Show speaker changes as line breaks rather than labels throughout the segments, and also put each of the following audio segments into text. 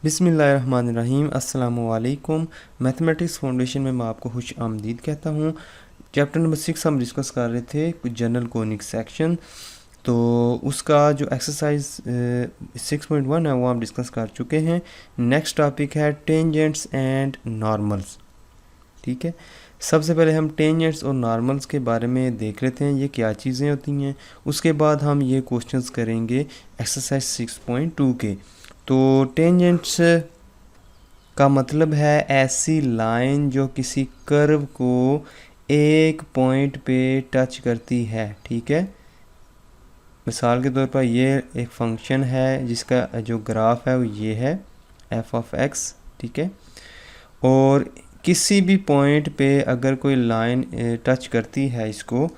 बिस्मिल्लाहिर्रहमानिर्रहीम। अस्सलामुअलैकुम। Mathematics foundation में मैं आपको खुश आमदीद कहता हूँ। चैप्टर नंबर 6 हम डिस्कस कर रहे थे कुछ जनरल कोनिक सेक्शन, तो उसका जो एक्सरसाइज 6.1 है वो हम डिस्कस कर चुके हैं। नेक्स्ट टॉपिक है टेंजेंट्स एंड नॉर्मल्स। ठीक है, सबसे पहले हम टेंजेंट्स और नॉर्मल्स के बारे में देख लेते हैं, ये क्या चीज़ें होती हैं। उसके बाद हम ये क्वेश्चंस करेंगे एक्सरसाइज 6.2 के। तो टेंजेंट्स का मतलब है ऐसी लाइन जो किसी कर्व को एक पॉइंट पे टच करती है। ठीक है, मिसाल के तौर पर ये एक फंक्शन है जिसका जो ग्राफ है वो ये है f ऑफ x। ठीक है, और किसी भी पॉइंट पे अगर कोई लाइन टच करती है इसको,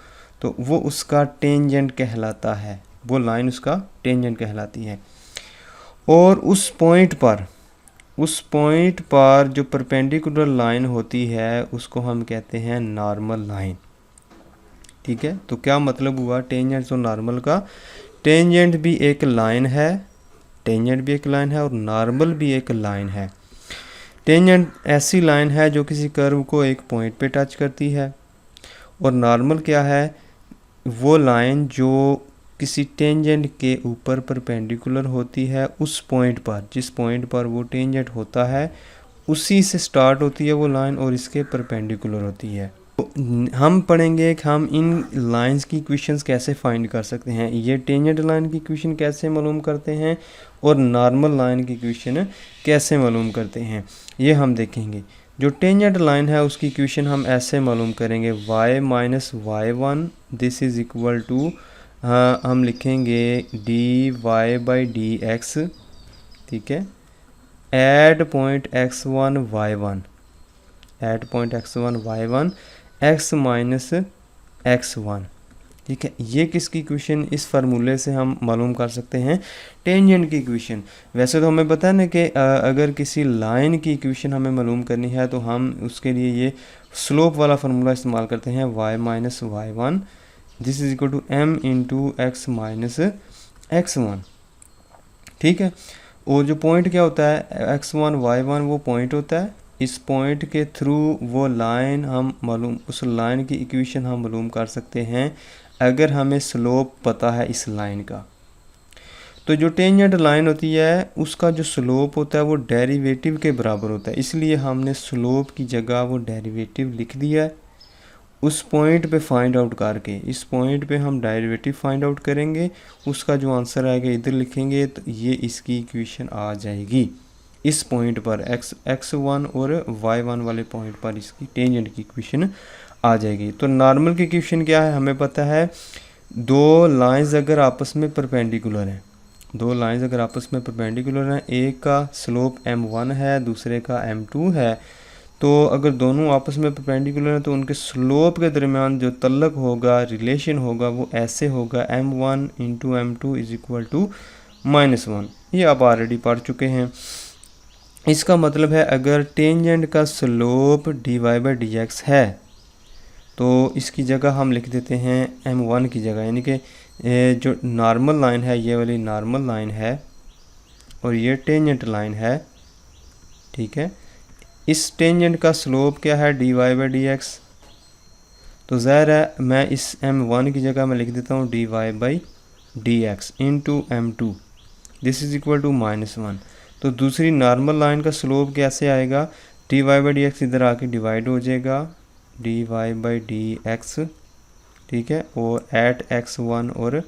तो वो उसका टेंजेंट कहलाता है, वो लाइन उसका टेंजेंट कहलाती है। और उस पॉइंट पर जो परपेंडिकुलर लाइन होती है उसको हम कहते हैं नॉर्मल लाइन। ठीक है, तो क्या मतलब हुआ टेंजेंट और नॉर्मल का। टेंजेंट भी एक लाइन है, और नॉर्मल भी एक लाइन है। टेंजेंट ऐसी लाइन है जो किसी कर्व को एक पॉइंट पे टच करती है, और नॉर्मल क्या है, वो लाइन जो किसी टेंजेंट के ऊपर परपेंडिकुलर होती है उस पॉइंट पर, जिस पॉइंट पर वो टेंजेंट होता है उसी से स्टार्ट होती है वो लाइन और इसके परपेंडिकुलर होती है। तो हम पढ़ेंगे कि हम इन लाइंस की इक्वेशंस कैसे फाइंड कर सकते हैं, ये टेंजेंट लाइन की इक्वेशन कैसे मालूम करते हैं और नॉर्मल लाइन की इक्वेशन कैसे मालूम करते हैं, ये हम देखेंगे। जो टेंजेंट लाइन है उसकी इक्वेशन हम ऐसे मालूम करेंगे, y minus y1 this is equal to, हम लिखेंगे dy बाई डी एक्स। ठीक है, eight point x1 y1, x minus x1। ठीक है, ये किसकी इक्वेशन, इस फार्मूले से हम मालूम कर सकते हैं टेंजेंट की इक्वेशन। वैसे तो हमें पता है ना कि अगर किसी लाइन की इक्वेशन हमें मालूम करनी है तो हम उसके लिए ये स्लोप वाला फार्मूला इस्तेमाल करते हैं, y minus y1 this is equal to m into x minus x1। ठीक है, और जो पॉइंट क्या होता है x1 y1 वो पॉइंट होता है, इस पॉइंट के थ्रू वो लाइन हम मालूम, उस लाइन की इक्वेशन हम मालूम कर सकते हैं अगर हमें स्लोप पता है इस लाइन का। तो जो टेंजेंट लाइन होती है उसका जो स्लोप होता है वो डेरिवेटिव के बराबर होता है, इसलिए हमने स्लोप की जगह वो डेरिवेटिव लिख दिया है। उस पॉइंट पे फाइंड आउट करके, इस पॉइंट पे हम डेरिवेटिव फाइंड आउट करेंगे, उसका जो आंसर आएगा इधर लिखेंगे, तो ये इसकी इक्वेशन आ जाएगी। इस पॉइंट पर x1 और y1 वाले पॉइंट पर इसकी टेंजेंट की इक्वेशन आ जाएगी। तो नॉर्मल की इक्वेशन क्या है, हमें पता है दो लाइंस अगर आपस में परपेंडिकुलर हैं, एक का स्लोप m1 है दूसरे का m2 है, तो अगर दोनों आपस में परपेंडिकुलर हैं तो उनके स्लोप के दरमियान जो तल्लक होगा, रिलेशन होगा, वो ऐसे होगा m1 into m2 is equal to -1। ये आप ऑलरेडी पढ़ चुके हैं। इसका मतलब है अगर टेंजेंट का slope dy by D x है तो इसकी जगह हम लिख देते हैं m1 की जगह, यानी कि जो नॉर्मल लाइन है ये वाली नॉर्मल लाइन है और ये टेंजेंट लाइन है। ठीक है, इस टेंजेंट का स्लोप क्या है dy बाई डी एक्स, तो ज़ाहिर है मैं इस m1 की जगह में लिख देता हूँ dy by D x into m2 this is equal to -1। तो दूसरी नॉर्मल लाइन का स्लोप कैसे आएगा, dy बाई डी एक्स इधर आके डिवाइड हो जाएगा dy बाई डी एक्स। ठीक है, और एट x1 और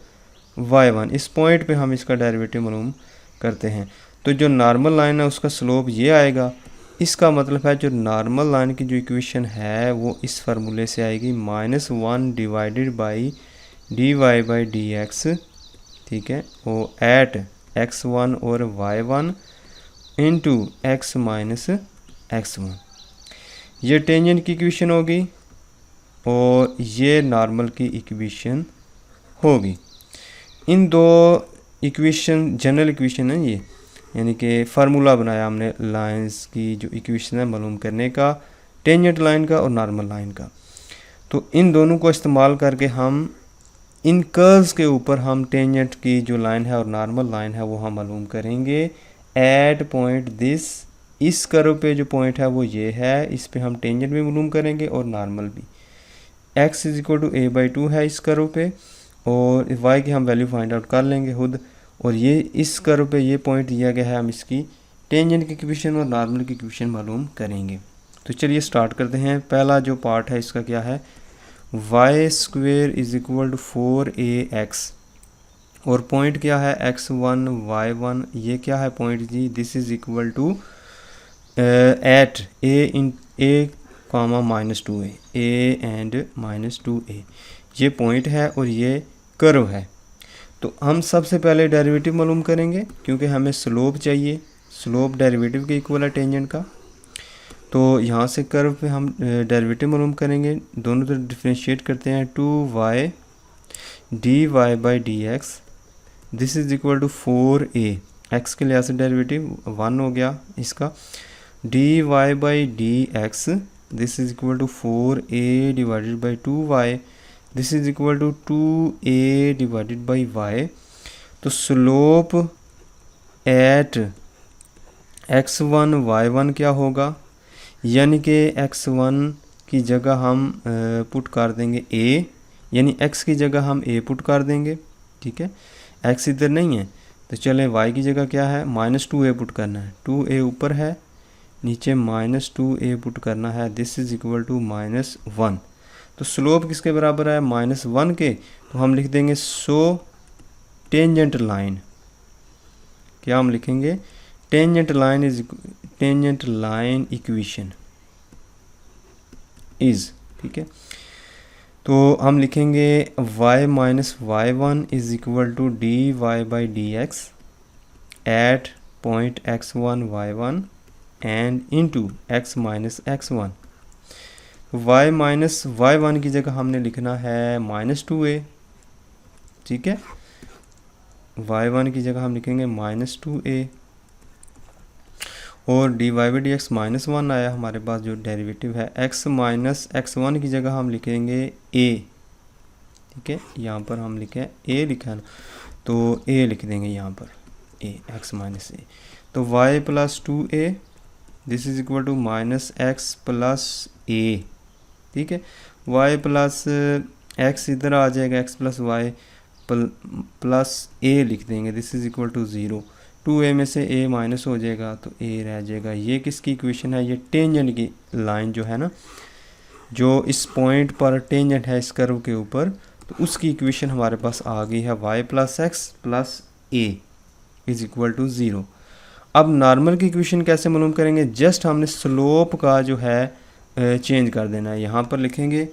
y1 इस पॉइंट पे हम इसका डेरिवेटिव मालूम करते हैं। तो जो नॉर्मल लाइन है उसका स्लोप ये आएगा, इसका मतलब है जो नॉर्मल लाइन की जो इक्वेशन है वो इस फार्मूले से आएगी -1 divided by dy by D x. ठीक है, वो एट x1 और y1 into x minus x1, ये टेंजेंट की इक्वेशन होगी और ये नॉर्मल की इक्वेशन होगी। इन दो इक्वेशन जनरल इक्वेशन है ये, यानी कि फार्मूला बनाया हमने लाइंस की जो इक्वेशन है मालूम करने का, टेंजेंट लाइन का और नॉर्मल लाइन का। तो इन दोनों को इस्तेमाल करके हम इन कर्व्स के ऊपर हम टेंजेंट की जो लाइन है और नॉर्मल लाइन है वो हम मालूम करेंगे एट पॉइंट दिस, इस कर्व पे जो पॉइंट है वो ये है, इस पे हम टेंजेंट भी मालूम करेंगे और नॉर्मल भी। x is equal to a/2 है इस कर्व पे, और y की हम वैल्यू फाइंड आउट कर लेंगे खुद। और ये इस कर्व पे ये पॉइंट दिया गया है, हम इसकी टेंजेंट की इक्वेशन और नॉर्मल की इक्वेशन मालूम करेंगे। तो चलिए स्टार्ट करते हैं। पहला जो पार्ट है इसका क्या है, y² is equal to 4ax, और पॉइंट क्या है x1 y1, ये क्या है point G, this is equal to at a comma -2a, a and -2a, ये पॉइंट है और ये कर्व है। तो हम सबसे पहले डेरिवेटिव मालूम करेंगे, क्योंकि हमें स्लोप चाहिए, स्लोप डेरिवेटिव के इक्वल है टेंजेंट का। तो यहाँ से कर्व पे हम डेरिवेटिव मालूम करेंगे, दोनों तरफ डिफ्रेंशिएट करते हैं। 2y dy/dx, this is equal to 4a, x के लिहाज से डेरिवेटिव 1 हो गया इसका, dy/dx, this is equal to 4a divided by 2y, this is equal to 2a divided by y। तो स्लोप एट x1 y1 क्या होगा, यानी कि x1 की जगह हम पुट कर देंगे a, यानी x की जगह हम a पुट कर देंगे, ठीक है, x इधर नहीं है। तो चले y की जगह क्या है, -2a पुट करना है, 2a ऊपर है, नीचे -2a पुट करना है, दिस इज इक्वल टू -1। तो स्लोप किसके बराबर है, -1 के, तो हम लिख देंगे सो टेंजेंट लाइन, क्या हम लिखेंगे, टेंजेंट लाइन इक्वेशन इज, ठीक है। तो हम लिखेंगे y minus y1 is equal to dy/dx at point x1 y1 and into x minus x1। y minus y1 की जगह हमने लिखना है -2a, ठीक है, y1 की जगह हम लिखेंगे -2a, और dy/dx -1 आया हमारे पास जो डेरिवेटिव है, x माइनस x1 की जगह हम लिखेंगे a, ठीक है, यहाँ पर हम लिखे a लिखा है ना, तो a लिख देंगे यहाँ पर a, x माइनस a। तो y plus 2a, this is equal to -x plus a, ठीक है, y प्लस x इधर आ जाएगा, x plus y plus a लिख देंगे, this is equal to 0। 2a में से a माइनस हो जाएगा तो a रह जाएगा। ये किसकी इक्वेशन है, ये टेंजेंट की लाइन जो है ना, जो इस पॉइंट पर टेंजेंट है इस कर्व के ऊपर, तो उसकी इक्वेशन हमारे पास आ गई है, y plus x plus a is equal to 0। अब नॉर्मल की इक्वेशन कैसे मालूम करेंगे, जस्ट हमने स्लोप का जो है चेंज कर देना है। यहाँ पर लिखेंगे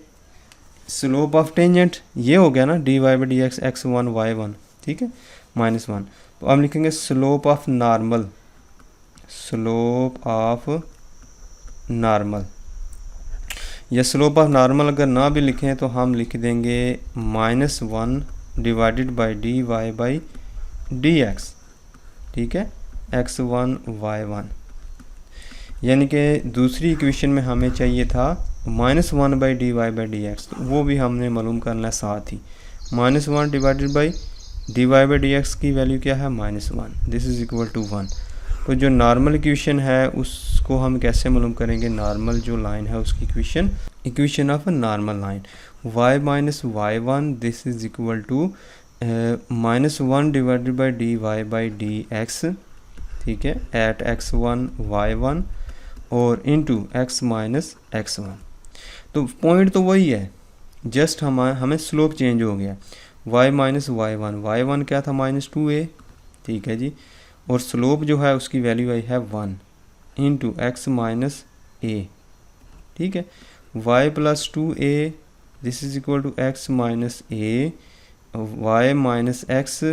स्लोप ऑफ टेंजेंट, ये हो गया ना dy/dx x1 y1, ठीक है, -1। तो हम लिखेंगे slope of normal, slope of normal, या स्लोप ऑफ नॉर्मल अगर ना भी लिखें तो हम लिख देंगे -1 डिवाइडेड बाई dy/dx, ठीक है, x1 y1, यानी कि दूसरी इक्वेशन में हमें चाहिए था -1 dy/dx, तो वो भी हमने मालूम करना है साथ ही। -1 डिवाइडेड बाई dy/dx की वैल्यू क्या है, -1, दिस इज इक्वल टू 1। तो जो नॉर्मल इक्वेशन है उसको हम कैसे मालूम करेंगे, नॉर्मल जो लाइन है उसकी equation of normal line, y minus y1, this is equal to -1 divided by dy/dx, ठीक है, एट x1 y1 और इंटू x माइनस x1। तो पॉइंट तो वही है, जस्ट हमें स्लोप चेंज हो गया। y माइनस y1 क्या था, -2a, ठीक है जी, और स्लोप जो है उसकी वैल्यू आई है 1 इंटू x माइनस a, ठीक है, y plus 2a, this is equal to x minus a, y minus x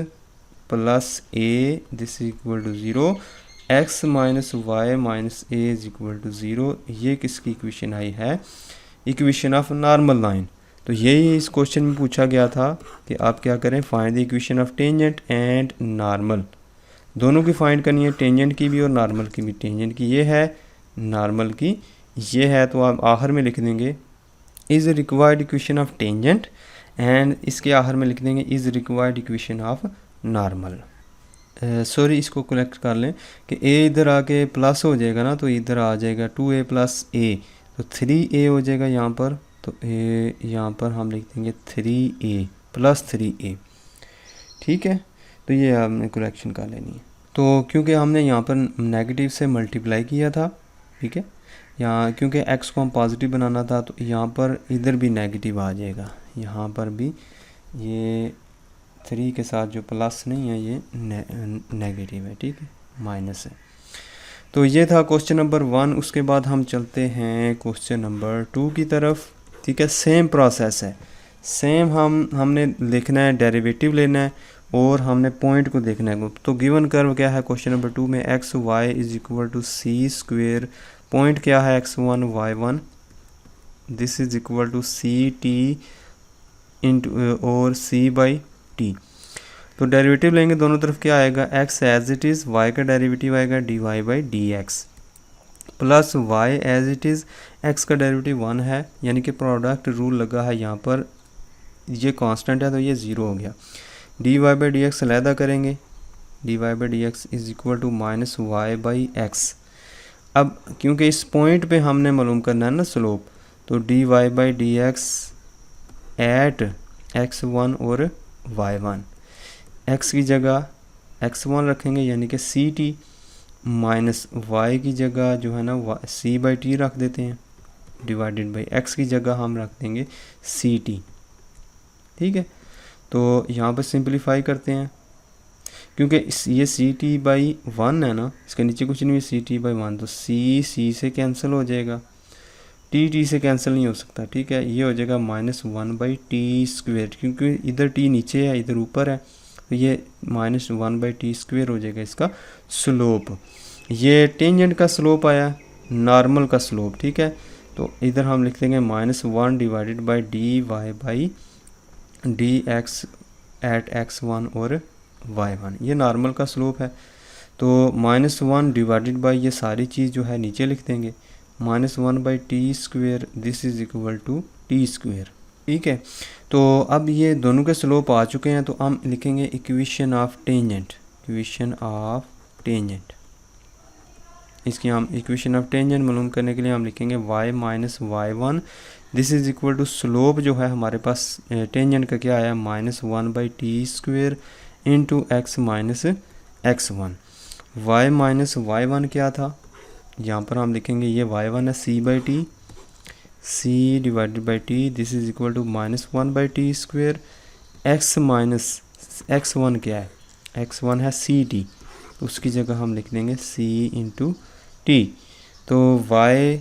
plus a, this is equal to 0, x minus y minus a is equal to 0। ये किसकी equation आई है, equation of normal line. तो यही इस question में पूछा गया था कि आप क्या करें, find the equation of tangent and normal, दोनों की फाइंड करनी है, टेंजेंट की भी और नॉर्मल की भी। टेंजेंट की ये है, नॉर्मल की ये है, तो आप आखिर में लिख देंगे is required equation of tangent, and इसके आखिर में लिख देंगे is required equation of normal. Sorry इसको कलेक्ट कर लें कि ए इधर आके प्लस हो जाएगा ना, तो इधर आ जाएगा 2a प्लस ए, तो 3a हो जाएगा यहाँ पर। तो ए यहाँ पर हम लिख देंगे 3a प्लस 3a। ठीक है, तो ये आपने करेक्शन कर लेनी है। तो क्योंकि हमने यहाँ पर नेगेटिव से मल्टीप्लाई किया था, ठीक है, यहाँ क्योंकि x को हम पॉजिटिव बनाना था, तो यहाँ पर इधर भी नेगेटिव आ जाएगा, यहाँ पर भी ये 3 के साथ जो प्लस नहीं है ये नेगेटिव है, ठीक है, माइनस है। तो ये था क्वेश्चन नंबर 1। उसके बाद हम चलते हैं क्वेश्चन नंबर 2 की तरफ। ठीक है, सेम प्रोसेस है, सेम हमने लिखना है, डेरिवेटिव लेना है और हमने पॉइंट को देखना है। तो गिवन कर्व क्या है क्वेश्चन नंबर 2 में, x y is equal to c square, point क्या है x1 y1, this is equal to c t into और सी बाई टी। तो डेरिवेटिव लेंगे दोनों तरफ, क्या आएगा, x as it is, y का डेरिवेटिव आएगा dy by D x, plus y as it is, x का डेरिवेटिव 1 है, यानी कि प्रोडक्ट रूल लगा है यहाँ पर, ये कांस्टेंट है तो ये 0 हो गया। dy बाई डी एक्स अलहदा करेंगे, dy by D x is equal to minus y by x. अब क्योंकि इस पॉइंट पे हमने मालूम करना है ना स्लोप, तो dy by D x at x1 और y1, x की जगह x1 रखेंगे यानी कि सी टी, माइनस y की जगह जो है ना c बाई टी रख देते हैं, डिवाइडेड बाई x की जगह हम रख देंगे सी टी। ठीक है, तो यहाँ पर सिंपलीफाई करते हैं, क्योंकि ये सी टी बाई 1 है ना, इसके नीचे कुछ नहीं है, सी टी बाई 1, तो सी से कैंसिल हो जाएगा, टी से कैंसिल नहीं हो सकता। ठीक है, ये हो जाएगा -1 बाई टी स्क्वेयर, क्योंकि इधर टी नीचे है इधर ऊपर है, तो ये -1 बाई टी स्क्वेयर हो जाएगा इसका स्लोप। ये टेंजेंट का स्लोप आया, नॉर्मल का स्लोप। ठीक है, तो इधर हम लिख देंगे -1 divided by d Y by D x at x1 और y1, ये नॉर्मल का स्लोप है। तो -1 डिवाइडेड बाई ये सारी चीज़ जो है नीचे लिख देंगे, -1 by t square, this is equal to t square. ठीक है, तो अब ये दोनों के स्लोप आ चुके हैं, तो हम लिखेंगे equation of tangent, equation of tangent. इसकी हम इक्वेशन ऑफ टेंजेंट मालूम करने के लिए हम लिखेंगे y minus y1, this is equal to slope जो है हमारे पास टेंजेंट का क्या आया, -1 by t square into x minus x1। y minus y1 क्या था, यहाँ पर हम लिखेंगे ये y1 है c by t, c divided by t, this is equal to -1 by t square, x minus x1 क्या है, x1 है सी टी, तो उसकी जगह हम लिख देंगे c इंटू टी। तो y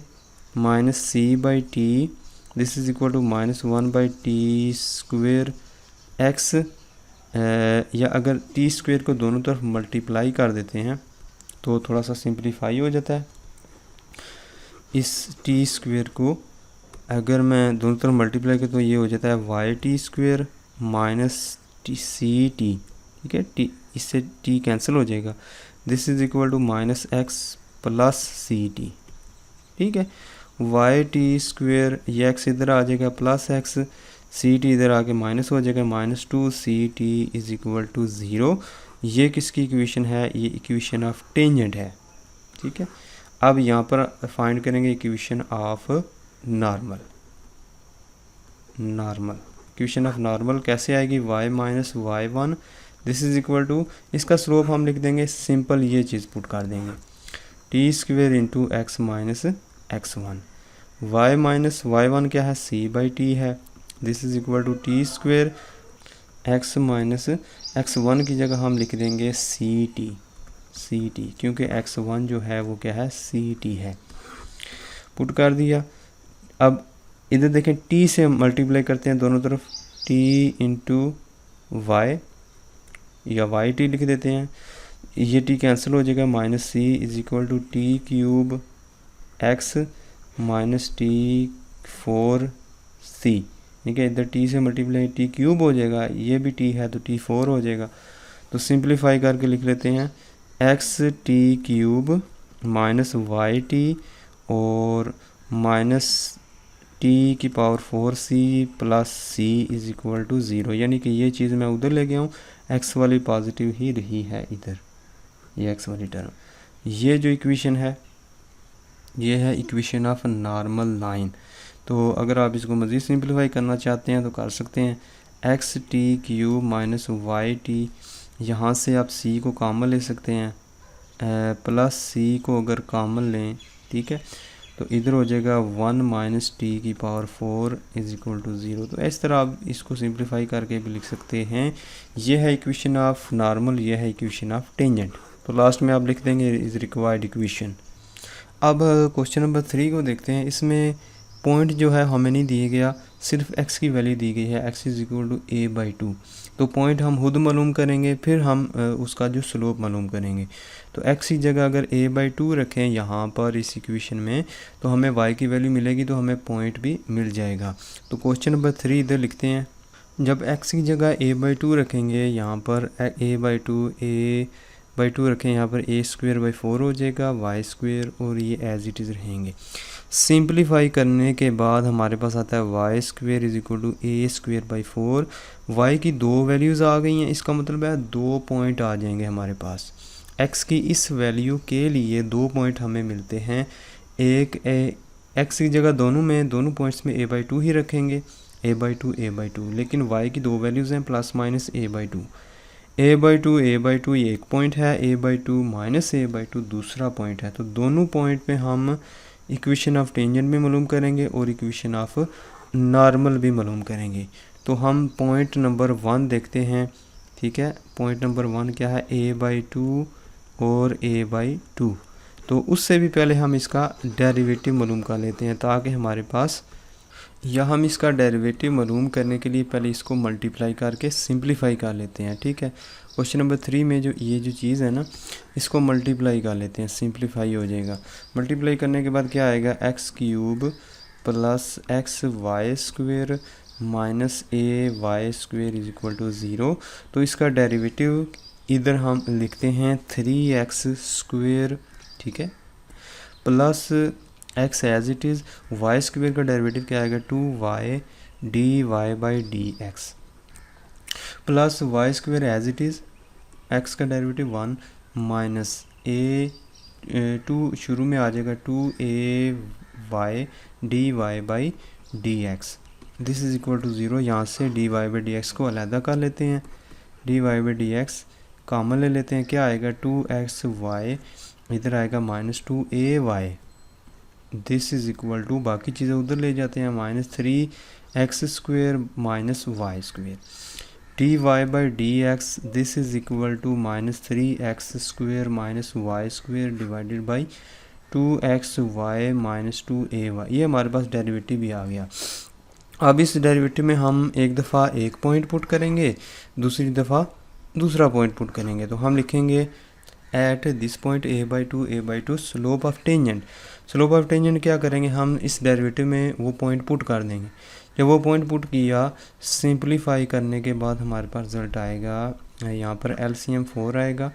minus c by t, this is equal to -1 by t square x, या अगर टी स्क्वेयर को दोनों तरफ मल्टीप्लाई कर देते हैं तो थोड़ा सा सिंप्लीफाई हो जाता है। इस टी स्क्वेयर को अगर मैं दोनों तरफ मल्टीप्लाई करूँ तो ये हो जाता है y t square minus c t. ठीक है, टी इससे टी कैंसिल हो जाएगा, this is equal to -x plus c t. ठीक है, वाई टी स्क्वेयर, ये x इधर आ जाएगा प्लस x, सी टी इधर आके माइनस हो जाएगा, -2 c t is equal to 0। ये किसकी इक्वेशन है, ये इक्वेशन ऑफ टेंजेंट है। ठीक है, अब यहाँ पर फाइंड करेंगे equation of normal. Equation of normal कैसे आएगी, y minus y1, this is equal to, इसका स्लोप हम लिख देंगे, सिंपल ये चीज़ पुट कर देंगे, t square into x minus x1। y minus y1 क्या है, c बाई टी है, this is equal to t square, x minus x1 की जगह हम लिख देंगे सी टी, क्योंकि x1 जो है वो क्या है, सी टी है, पुट कर दिया। अब इधर देखें t से मल्टीप्लाई करते हैं दोनों तरफ, t इंटू वाई या वाई टी लिख देते हैं, ये t कैंसिल हो जाएगा, minus c is equal to t cube x minus t 4c। ठीक है, इधर t से मल्टीप्लाई टी क्यूब हो जाएगा, ये भी t है तो t4 हो जाएगा। तो सिंप्लीफाई करके लिख लेते हैं x t cube minus y t और माइनस टी की power 4c plus c is equal to 0, यानी कि ये चीज़ मैं उधर ले गया हूँ, x वाली पॉजिटिव ही रही है इधर। ये एक्स वाली टर्म। ये जो इक्वेशन है ये है इक्वेशन ऑफ नॉर्मल लाइन। तो अगर आप इसको मज़ीद सिंप्लीफाई करना चाहते हैं तो कर सकते हैं, x t cube minus y t, यहाँ से आप सी को कॉमन ले सकते हैं, प्लस सी को अगर कॉमन लें, ठीक है, तो इधर हो जाएगा 1 माइनस टी की पावर 4 इज़ इक्वल टू 0। तो इस तरह आप इसको सिंप्लीफाई करके भी लिख सकते हैं। ये है इक्वेशन ऑफ नॉर्मल, ये है इक्वेशन ऑफ टेंजेंट। तो लास्ट में आप लिख देंगे इज़ रिक्वायर्ड इक्वेशन। अब क्वेश्चन नंबर 3 को देखते हैं। इसमें पॉइंट जो है हमें नहीं दिया गया, सिर्फ x की वैल्यू दी गई है, x is equal to a by 2। तो पॉइंट हम खुद मालूम करेंगे, फिर हम उसका जो स्लोप मालूम करेंगे। तो x की जगह अगर a बाई 2 रखें यहाँ पर इस इक्वेशन में, तो हमें y की वैल्यू मिलेगी, तो हमें पॉइंट भी मिल जाएगा। तो क्वेश्चन नंबर 3 इधर लिखते हैं। जब x की जगह a बाई 2 रखेंगे, यहाँ पर a बाई 2 रखें, यहाँ पर a स्क्वेयर बाई 4 हो जाएगा, y स्क्वेयर, और ये एज इट इज़ रहेंगे। सिंप्लीफाई करने के बाद हमारे पास आता है y square is equal to a square by 4। Y की दो वैल्यूज़ आ गई हैं, इसका मतलब है 2 पॉइंट आ जाएंगे हमारे पास। एक्स की इस वैल्यू के लिए 2 पॉइंट हमें मिलते हैं। एक एक्स की जगह दोनों पॉइंट्स में a बाई 2 ही रखेंगे, a बाई 2, लेकिन वाई की दो वैल्यूज़ हैं plus minus a by 2। a by 2 ये एक पॉइंट है, a by 2 minus a by 2 दूसरा पॉइंट है। तो दोनों पॉइंट पे हम इक्वेशन ऑफ टेंजेंट भी मालूम करेंगे और इक्वेशन ऑफ नॉर्मल भी मालूम करेंगे। तो हम पॉइंट नंबर 1 देखते हैं, ठीक है। पॉइंट नंबर 1 क्या है, a बाई 2 और a बाई 2। तो उससे भी पहले हम इसका डेरिवेटिव मालूम कर लेते हैं, ताकि हमारे पास, या हम इसका डेरिवेटिव मालूम करने के लिए पहले इसको मल्टीप्लाई करके सिंप्लीफाई कर लेते हैं, ठीक है। क्वेश्चन नंबर 3 में जो ये जो चीज़ है ना, इसको मल्टीप्लाई कर लेते हैं, सिंप्लीफाई हो जाएगा। मल्टीप्लाई करने के बाद क्या आएगा, x cube plus x y square minus a y square is equal to 0। तो इसका डेरिवेटिव इधर हम लिखते हैं 3x स्क्वेयर, ठीक है, plus x as it is, y square का डेरिवेटिव क्या आएगा, 2y dy by dx, plus y square as it is, x का डेरिवेटिव 1 माइनस a 2 शुरू में आ जाएगा 2ay dy by dx, this is equal to 0। यहाँ से dy बाई dx को अलहदा कर लेते हैं, dy बाई dx कॉमन ले लेते हैं, क्या आएगा 2xy, इधर आएगा minus 2ay, this is equal to, बाकी चीज़ें उधर ले जाते हैं, minus 3x square minus y square, dy by dx, this is equal to minus 3x square minus y square divided by 2xy minus 2ay। ये हमारे पास डेरिवेटिव भी आ गया। अब इस डेरिवेटिव में हम एक दफ़ा एक पॉइंट पुट करेंगे, दूसरी दफ़ा दूसरा पॉइंट पुट करेंगे। तो हम लिखेंगे at this point a by 2 slope of tangent. Slope of tangent क्या करेंगे, हम इस डेरिवेटिव में वो पॉइंट पुट कर देंगे। जब वो पॉइंट पुट किया, सिंप्लीफाई करने के बाद हमारे पास रिजल्ट आएगा, यहाँ पर LCM 4 आएगा,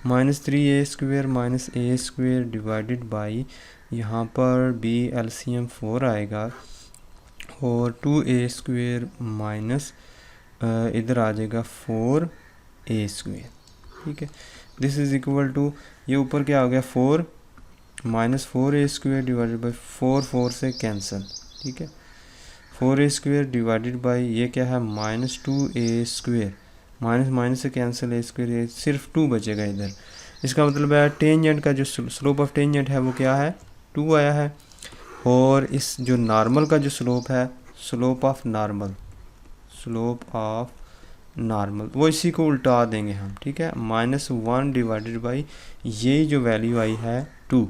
minus 3a square minus a square divided by, यहाँ पर भी LCM 4 आएगा, और 2a स्क्वेयर माइनस इधर आ जाएगा 4a स्क्वेयर, ठीक है। दिस इज़ इक्वल टू, ये ऊपर क्या हो गया 4 minus 4a square divided by 4 से कैंसिल, ठीक है, 4a स्क्वेयर डिवाइडेड बाई ये क्या है माइनस 2a स्क्वेयर, माइनस से कैंसिल a स्क्वेयर, ये सिर्फ 2 बचेगा इधर। इसका मतलब है टेंजेंट का जो स्लोप ऑफ टेंजेंट है वो क्या है, 2 आया है। और इस जो नॉर्मल का जो स्लोप है, स्लोप ऑफ नॉर्मल, वो इसी को उल्टा देंगे हम, ठीक है, -1 डिवाइडेड बाई ये जो वैल्यू आई है 2,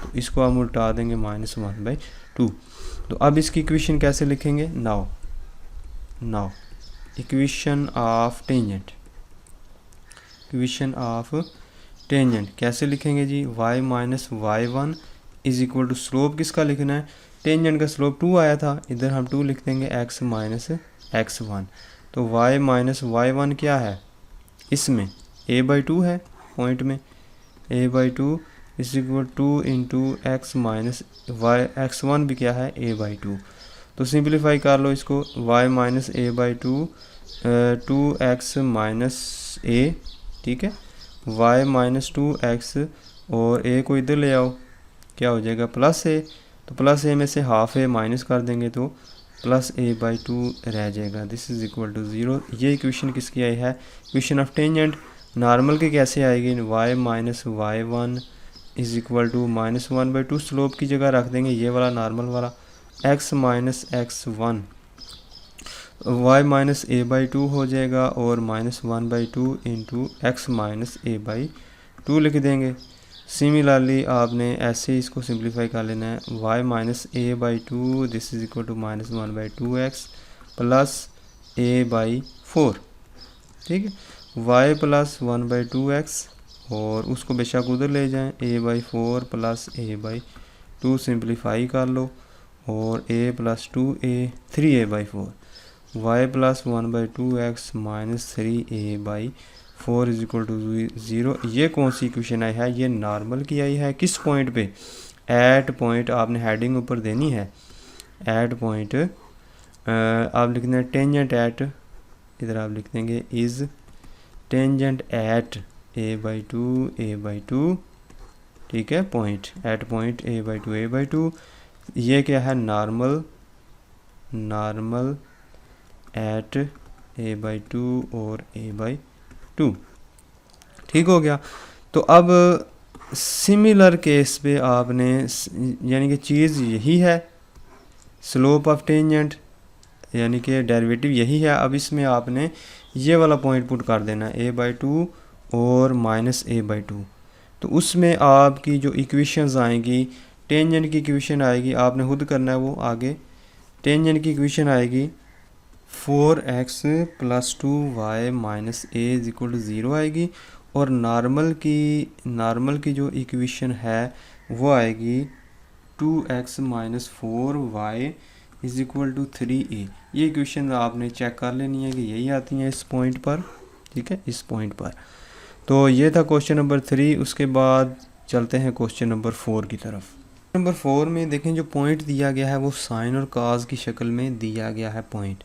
तो इसको हम उल्टा देंगे -1/2। तो अब इसकी इक्वेशन कैसे लिखेंगे, नाउ इक्वेशन ऑफ टेंजेंट कैसे लिखेंगे जी, y minus y1 is equal to, slope किसका लिखना है, टेंजेंट का स्लोप 2 आया था, इधर हम 2 लिख देंगे, x माइनस x1। तो y माइनस y1 क्या है, इसमें a बाई 2 है, पॉइंट में a by 2 is equal 2 into x minus y, x1 भी क्या है a बाई 2। तो सिंप्लीफाई कर लो इसको, y minus a by 2 2x minus a, ठीक है, y माइनस 2x और a को इधर ले आओ, क्या हो जाएगा प्लस a, तो प्लस a में से हाफ a माइनस कर देंगे तो प्लस a/2 रह जाएगा। This is equal to 0। ये इक्वेशन किसकी आई है, इक्वेशन ऑफ टेंजेंट। नॉर्मल की कैसे आएगी, y minus y1 is equal to -1/2, slope की जगह रख देंगे ये वाला नॉर्मल वाला, x minus x1 y minus a/2 हो जाएगा और -1/2 इंटू एक्स माइनस a/2 लिख देंगे। सिमिलरली आपने ऐसे इसको सिंप्लीफाई कर लेना है, y minus a/2 this is equal to -1/2x plus a/4, ठीक है, y प्लस 1/2x और उसको बेशक उधर ले जाएं, a/4 प्लस a/2 सिंप्लीफाई कर लो और a plus 2a 3a/4 y plus 1/2x minus 3a/4 is equal to 0। ये कौन सी इक्वेशन आई है, ये नॉर्मल की आई है। किस पॉइंट पे, एट पॉइंट, आपने हेडिंग ऊपर देनी है, एट पॉइंट आप लिखना है टेंजेंट एट, इधर आप लिख देंगे इज टेंजेंट एट a/2 ठीक है, पॉइंट एट पॉइंट a/2 ये क्या है, नॉर्मल एट a/2 और a/2, ठीक हो गया। तो अब सिमिलर केस पे आपने यानी कि चीज़ यही है, स्लोप ऑफ टेंजेंट यानी कि डेरिवेटिव यही है। अब इसमें आपने ये वाला पॉइंट पुट कर देना है a/2 और माइनस a/2, तो उसमें आपकी जो इक्वेशंस आएंगी, टेंजेंट की इक्वेशन आएगी, आपने खुद करना है वो आगे। टेंजेंट की इक्वेशन आएगी 4x plus 2y minus a is equal to 0 आएगी, और नॉर्मल की जो इक्वेशन है वो आएगी 2x minus 4y is equal to 3a। ये इक्वेशन आपने चेक कर लेनी है कि यही आती हैं इस पॉइंट पर, ठीक है, इस पॉइंट पर। तो ये था क्वेश्चन नंबर 3। उसके बाद चलते हैं क्वेश्चन नंबर 4 की तरफ। नंबर 4 में देखें जो पॉइंट दिया गया है वो साइन और काज की शक्ल में दिया गया है पॉइंट।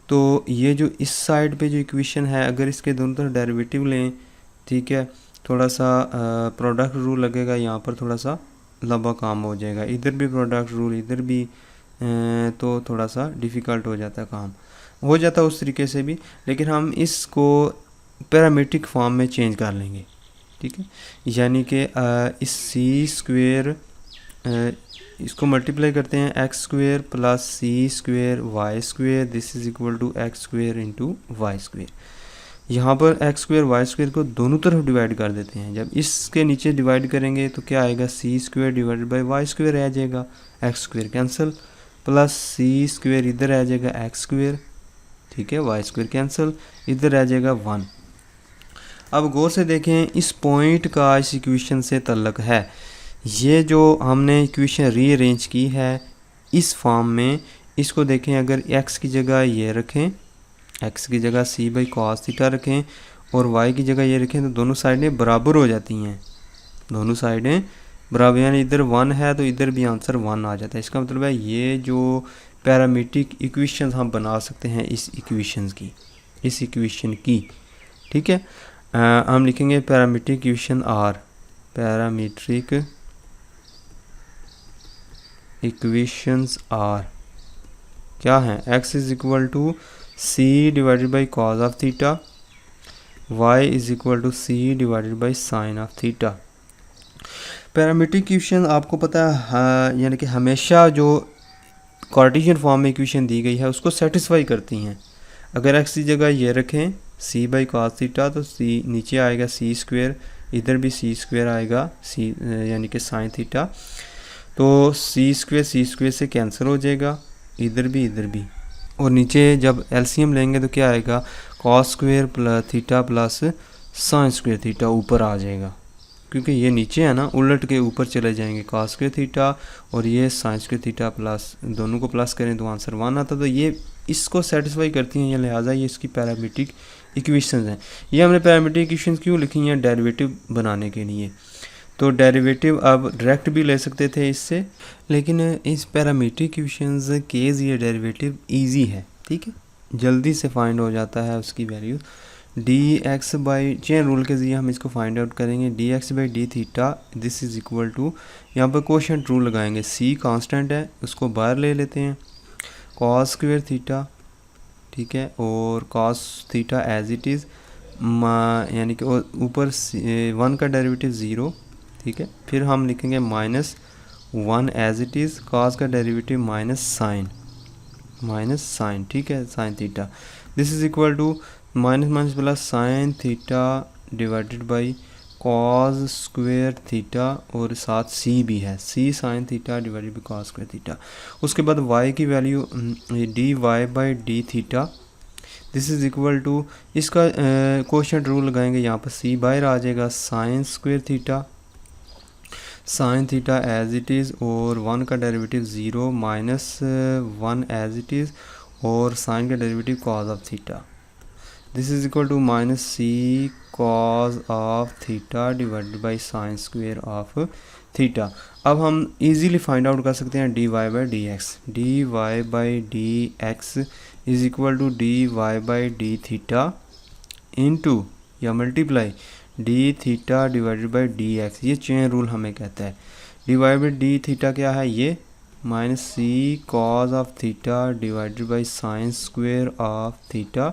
तो ये जो इस साइड पे जो इक्वेशन है, अगर इसके दोनों तरफ डेरिवेटिव लें, ठीक है, थोड़ा सा प्रोडक्ट रूल लगेगा, यहाँ पर थोड़ा सा लंबा काम हो जाएगा, इधर भी प्रोडक्ट रूल, इधर भी, तो थोड़ा सा डिफ़िकल्ट हो जाता है, काम हो जाता है उस तरीके से भी, लेकिन हम इसको पैरामीट्रिक फॉर्म में चेंज कर लेंगे, ठीक है। यानी कि इस सी स्क्वेयर इसको मल्टीप्लाई करते हैं x square plus C square y square, this is equal to x square into y square. यहाँ पर एक्स स्क्वेयर वाई स्क्वेयर को दोनों तरफ डिवाइड कर देते हैं। जब इसके नीचे डिवाइड करेंगे तो क्या आएगा, C square divided by Y square रह जाएगा, एक्स स्क्वेयर कैंसिल, प्लस सी स्क्वेयर इधर रह जाएगा एक्स स्क्वेयर, ठीक है, वाई स्क्वेयर कैंसिल, इधर रह जाएगा 1। अब गौर से देखें, इस पॉइंट का इस इक्वेशन से तल्लक है। ये जो हमने इक्वेशन रीअरेंज की है इस फॉर्म में, इसको देखें, अगर x की जगह ये रखें, x की जगह c बाई कॉस थीटा रखें और y की जगह ये रखें, तो दोनों साइडें बराबर हो जाती हैं, दोनों साइडें बराबर, यानी इधर 1 है तो इधर भी आंसर 1 आ जाता है। इसका मतलब है ये जो पैरामीट्रिक इक्वेशन हम बना सकते हैं इस इक्वेशन की, ठीक है। हम लिखेंगे parametric equation are, parametric equations are क्या हैं, x is equal to c divided by cos of theta, y is equal to c divided by sine of theta. Parametric equation आपको पता है, यानी कि हमेशा जो कार्टेशियन फॉर्म में इक्वेशन दी गई है उसको सेटिस्फाई करती हैं। अगर x की जगह ये रखें c बाई कॉस थीटा, तो c नीचे आएगा सी स्क्वेयर, इधर भी सी स्क्वेयर आएगा, c यानी कि साइन थीटा, तो सी स्क्वेयर से कैंसिल हो जाएगा, इधर भी, और नीचे जब एलसीएम लेंगे तो क्या आएगा, cos square plus theta plus sign square theta ऊपर आ जाएगा, क्योंकि ये नीचे है ना, उलट के ऊपर चले जाएंगे, कॉस स्क्वेयर थीटा और ये साइन स्क्वेयर थीटा प्लस, दोनों को प्लस करें तो आंसर 1 आता। तो ये इसको सेटिस्फाई करती हैं, या लिहाजा ये इसकी पैरामीट्रिक इक्वेशंस हैं। ये हमने पैरामीट्रिक इक्वेशंस क्यों लिखी हैं, डेरिवेटिव बनाने के लिए। तो डेरिवेटिव अब डायरेक्ट भी ले सकते थे इससे, लेकिन इस पैरामीट्रिक इक्वेशंस के ये डेरिवेटिव इजी है, ठीक है, जल्दी से फाइंड हो जाता है उसकी value. D x by chain rule के ज़रिए हम इसको फाइंड आउट करेंगे। D x by D theta this is equal to, यहाँ पर कोशेंट रूल लगाएंगे, सी कांस्टेंट है उसको बाहर ले लेते हैं, कॉस स्क्वेयर थीटा, ठीक है, और cos theta as it is, यानी कि ऊपर 1 का डेरिवेटिव 0, ठीक है, फिर हम लिखेंगे -1 एज इट इज़, कॉस का डेरिवेटिव माइनस साइन, ठीक है, sine theta, this is equal to minus plus sine theta divided by cos square theta, और साथ सी भी है, C sine theta divided by cos square theta. उसके बाद y की value D Y by D theta this is equal to, इसका quotient rule लगाएंगे, यहाँ पर सी बाहर आ जाएगा, sine square theta, sine theta as it is, और 1 का डेरिवेटिव 0 -1 एज इट इज़, और साइन का derivative cos of theta, this is equal to -c cos of theta divided by sine square of theta. अब हम easily find out कर सकते हैं D Y by D X, D Y by D X is equal to D Y by D theta into या multiply D theta divided by D X, ये chain rule हमें कहता है। D Y by D theta क्या है, ये -c cos of theta divided by sine square of theta,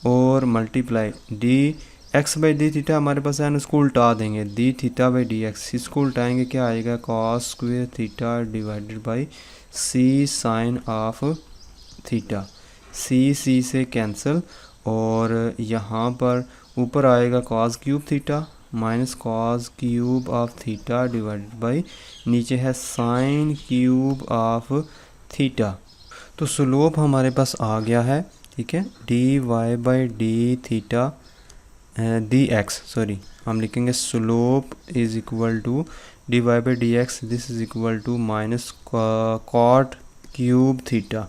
और multiply D x by D theta हमारे पास है ना, उसको उल्टा देंगे, D theta by D X, इसको उल्टाएंगे क्या आएगा, cos square theta divided by C sine of theta, C से कैंसिल, और यहाँ पर ऊपर आएगा cos cube theta minus cos cube of theta divided by नीचे है साइन क्यूब ऑफ थीटा। तो स्लोप हमारे पास आ गया है, ठीक है, D Y by D theta d x, sorry हम लिखेंगे slope is equal to D Y by D x, this is equal to minus cot cube theta,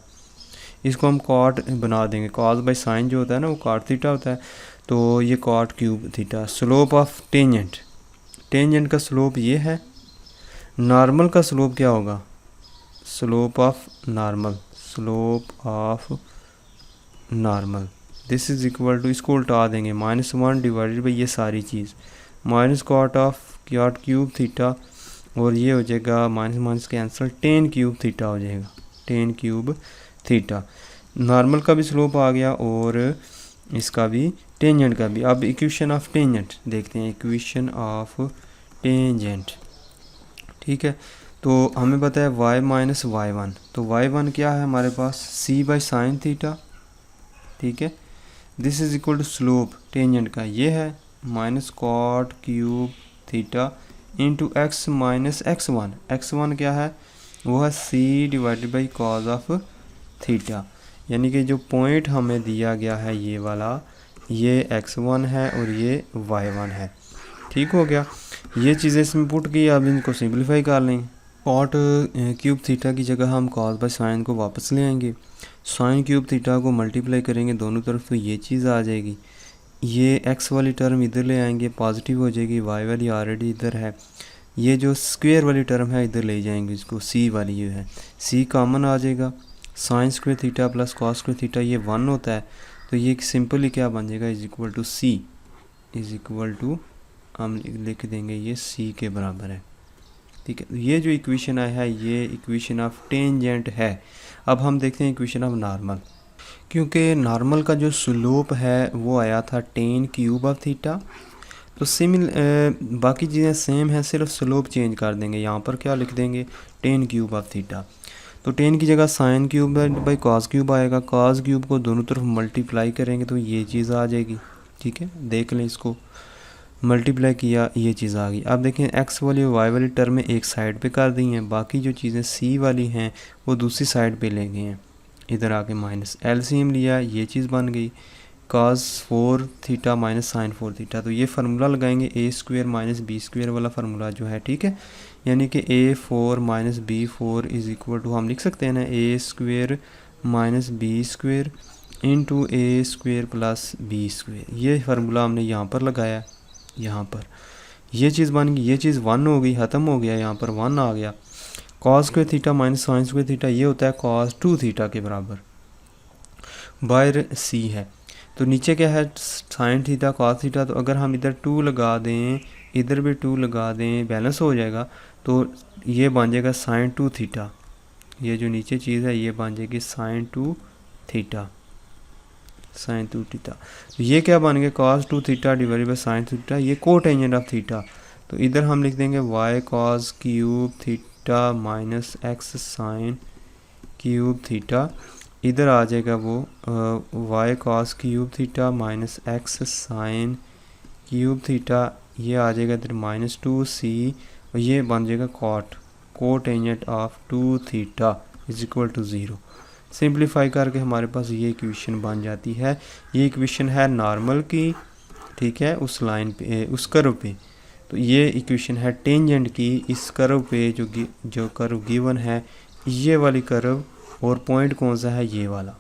इसको हम कॉट बना देंगे, कॉस बाई साइन जो होता है ना वो कॉट थीटा होता है, तो ये cot cube theta. Slope of tangent, tangent का स्लोप ये है, नॉर्मल का स्लोप क्या होगा, slope of normal, slope of normal this is equal to, इसको उल्टा देंगे, -1 डिवाइडेड बाई ये सारी चीज़ minus cot of cot cube theta, और ये हो जाएगा minus cancel, tan cube theta हो जाएगा, टेन क्यूब थीटा। नॉर्मल का भी स्लोप आ गया और इसका भी, टेंजेंट का भी। अब इक्वेशन ऑफ टेंजेंट देखते हैं, इक्वेशन ऑफ टेंजेंट, ठीक है, तो हमें पता है y माइनस y1, तो y1 क्या है हमारे पास, c बाई साइन थीटा, ठीक है, this is equal to slope tangent का ये है minus cot cube theta into x minus x1, x1 क्या है, वो है c divided by cos of theta, यानी कि जो पॉइंट हमें दिया गया है ये वाला, ये x1 है और ये y1 है, ठीक हो गया। ये चीज़ें इसमें पुट की, अब इनको सिंप्लीफाई कर लेंगे, कॉट क्यूब थीटा की जगह हम कॉस बाई साइन को वापस ले आएंगे, साइन क्यूब थीटा को मल्टीप्लाई करेंगे दोनों तरफ तो ये चीज़ आ जाएगी, ये x वाली टर्म इधर ले आएंगे पॉजिटिव हो जाएगी, y वाली ऑलरेडी इधर है, ये जो स्क्वायर वाली टर्म है इधर ले जाएंगे, इसको c वाली जो है c कॉमन आ जाएगा, sine square theta plus cos square theta ये 1 होता है, तो ये सिंपली क्या बन जाएगा, is equal to c, is equal to हम लिख देंगे ये c के बराबर है, ठीक है। ये जो इक्वेशन है ये इक्वेशन ऑफ टेंजेंट है। अब हम देखते हैं इक्वेशन ऑफ नॉर्मल, क्योंकि नॉर्मल का जो स्लोप है वो आया था टेन क्यूब ऑफ थीटा, तो बाकी चीज़ें सेम हैं, सिर्फ स्लोप चेंज कर देंगे, यहाँ पर क्या लिख देंगे, टेन क्यूब ऑफ थीटा, तो टेन की जगह sine cube by cos cube आएगा, कॉस क्यूब को दोनों तरफ मल्टीप्लाई करेंगे तो ये चीज़ आ जाएगी, ठीक है, देख लें इसको मल्टीप्लाई किया ये चीज़ आ गई। अब देखें एक्स वाली और वाई वाली टर्म में एक साइड पे कर दी हैं, बाकी जो चीज़ें सी वाली हैं वो दूसरी साइड पे ले गए हैं, इधर आके माइनस एलसीएम लिया, ये चीज़ बन गई cos 4 theta minus sine 4 theta, तो ये फार्मूला लगाएंगे a square minus B square वाला फार्मूला जो है, ठीक है, यानी कि A4 minus B4 is equal to हम लिख सकते हैं ना A square minus B square into A square plus B square, ये फार्मूला हमने यहाँ पर लगाया, यहाँ पर ये चीज़ बन गई, ये चीज़ 1 हो गई, ख़त्म हो गया, यहाँ पर 1 आ गया, cos square theta minus sine square theta ये होता है cos 2 थीटा के बराबर, बाहर c है, तो नीचे क्या है साइन थीटा कॉस थीटा, तो अगर हम इधर 2 लगा दें, इधर भी 2 लगा दें, बैलेंस हो जाएगा, तो ये बन जाएगा साइन 2 थीटा। ये जो नीचे चीज़ है ये बन जाएगी साइन 2 थीटा, साइन 2 थीटा। तो ये क्या बन गया cos 2 theta divide by sine theta, ये कोटेंजेंट ऑफ थीटा। तो इधर हम लिख देंगे y cos cube theta minus x sine cube theta, इधर आ जाएगा वो y cos cube theta minus x sine cube theta, ये आ जाएगा इधर -2c, और ये बन जाएगा cotangent of 2 theta is equal to 0। Simplify करके हमारे पास ये इक्वेशन बन जाती है। ये इक्वेशन है नॉर्मल की, ठीक है, उस लाइन पे, उस कर्व पे। तो ये इक्वेशन है टेंजेंट की इस कर्व पे, जो कर्व गिवन है, ये वाली कर्व, और पॉइंट कौन सा है, ये वाला।